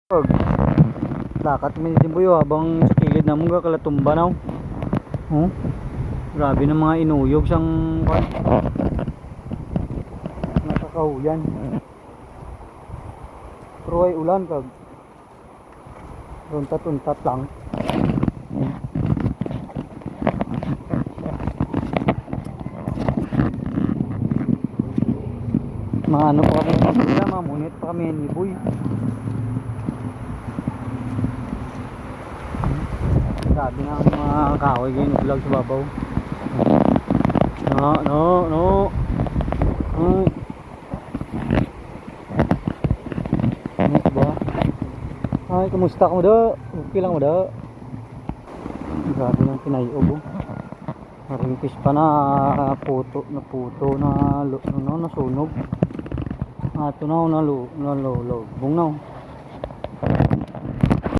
Pag lakat mi din buyo habang sa kilid na mong kalatumba na. Oh. Grabe ng mga inuyog sang nakakahuyan. Pero ay ulan kag untat-untat lang. Mga ano pa kami sila, mga munit pa kami ni Boy. Grabe na ang mga kahoy ganyan vlog sa babaw. No. Ano ba? Ay, kumusta mo daw? Okay lang mo daw? Grabe ng pinayog oh. Marimpis pa na puto na nasunog. Ato na lubong na.